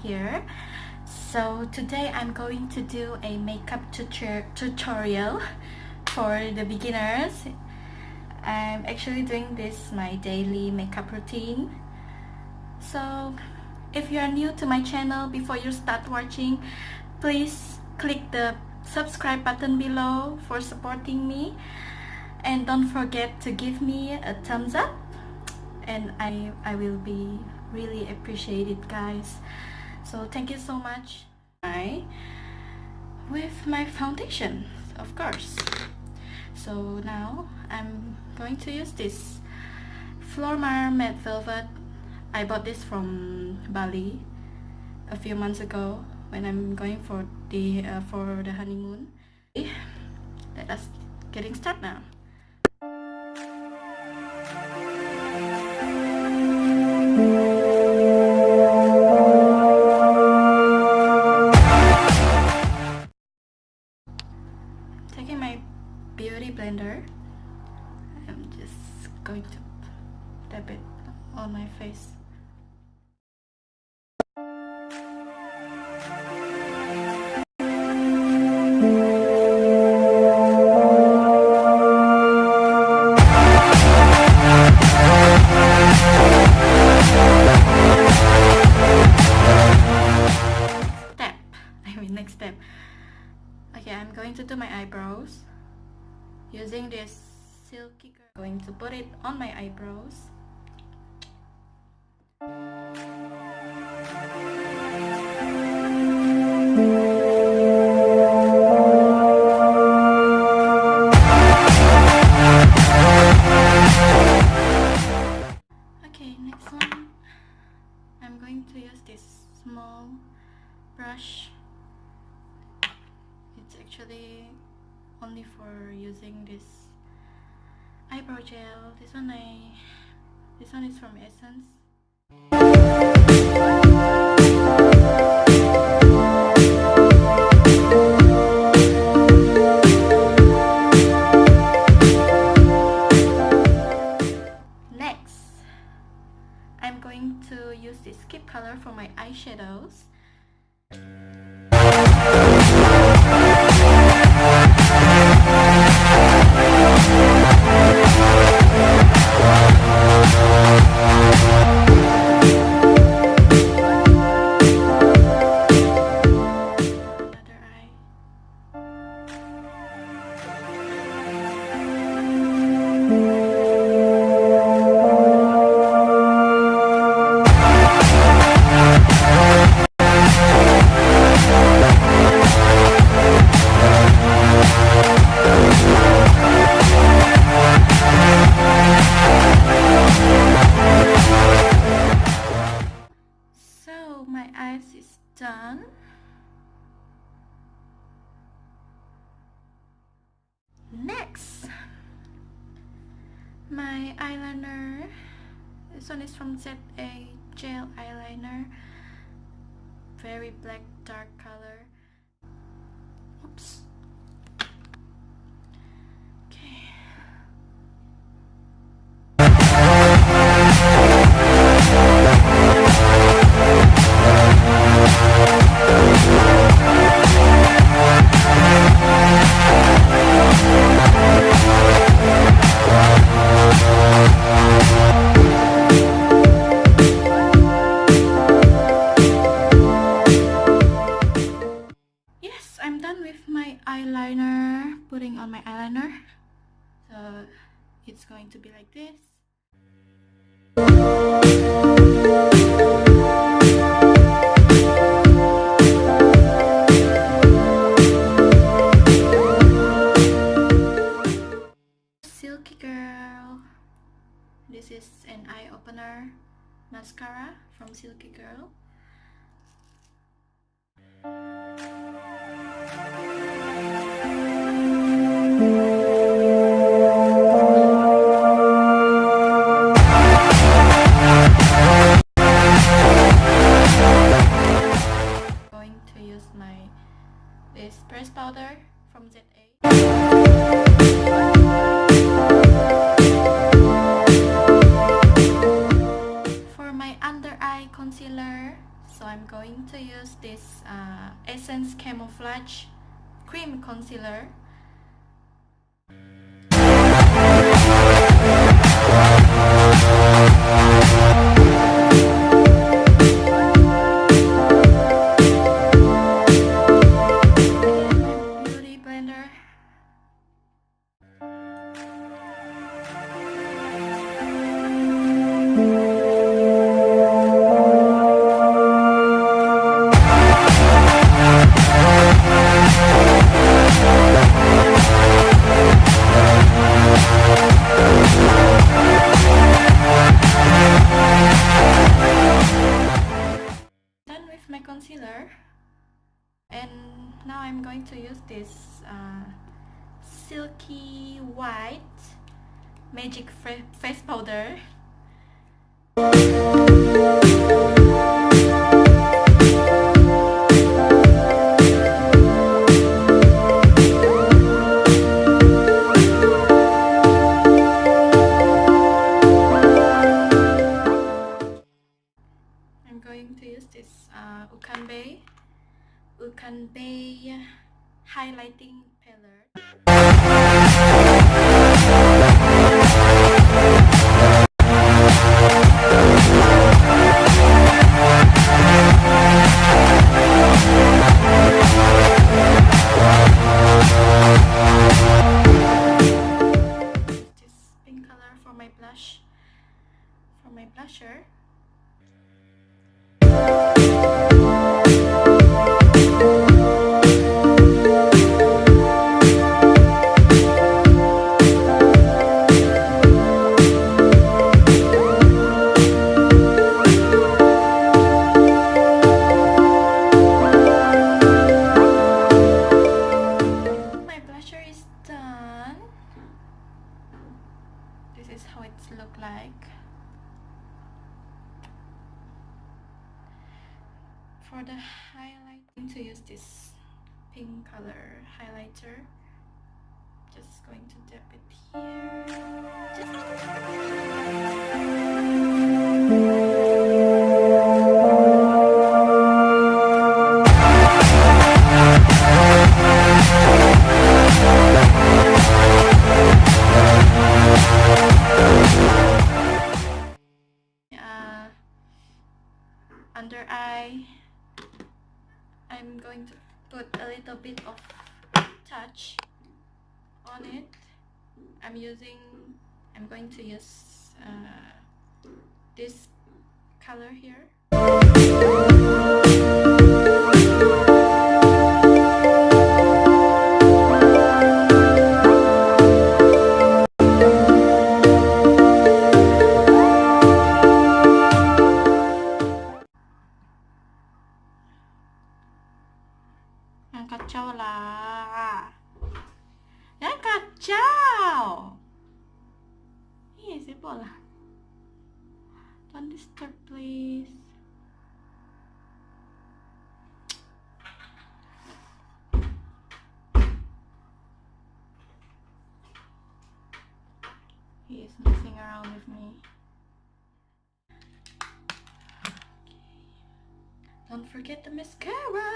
here. So today I'm going to do a makeup tutorial for the beginners. I'm actually doing this my daily makeup routine. So if you are new to my channel, before you start watching, please click the subscribe button below for supporting me, and don't forget to give me a thumbs up, and I will be really appreciated, guys. So thank you so much. With my foundation, of course. So now I'm going to use this Flormar Matte Velvet. I bought this from Bali a few months ago when I'm going for the honeymoon. Let us getting started now. Taking my beauty blender, I'm just going to dab it on my face. Next step. Okay, I'm going to do my eyebrows using this silky girl. I'm going to put it on my eyebrows. Okay, next one, I'm going to use this small brush. It's actually only for using this eyebrow gel. This one is from Essence. Next, I'm going to use this skip color for my eyeshadows. My eyes is done. Next, my eyeliner. This one is from ZA gel eyeliner. Very black dark color. Oops. I'm done with my eyeliner, putting on my eyeliner. So it's going to be like this. Silky Girl. This is an eye opener mascara from Silky Girl. This press powder from ZA. For my under eye concealer, so I'm going to Essence Camouflage Cream Concealer. Beauty blender. Done with my concealer, and now I'm going to use this silky white magic face powder. I'm going to use this Ukanbei highlighting palette. This pink color for my blush, for my blusher. This is how it looks like. For the highlight, I'm going to use this pink color highlighter. Just going to dip it here. Under eye, I'm going to put a little bit of touch on it. I'm going to use this color here. Yang kacau lah. Yang kacau. Iya, sibuk lah. Don't disturb, please. He is messing around with me. Don't forget the mascara.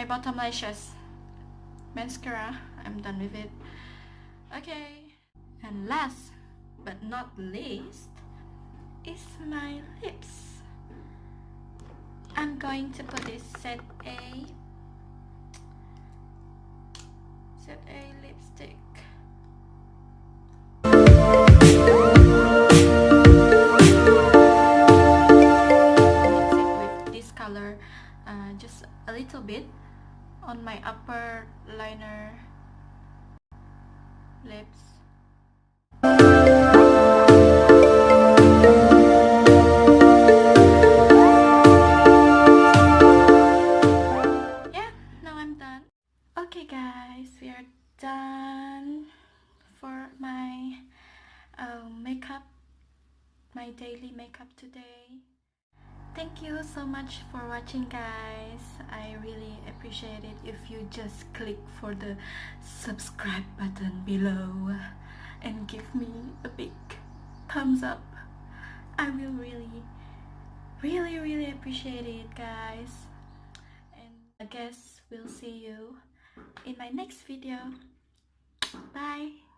Bottom lashes mascara, I'm done with it. Okay, and last but not least is my lips. I'm going to put this set A lipstick. Mix it with this color, just a little bit on my upper liner lips. Yeah, now for my makeup, my daily makeup today. Thank you so much for watching, guys. I really appreciate it if you just click for the subscribe button below and give me a big thumbs up. I will really appreciate it, guys. And I guess we'll see you in my next video. Bye.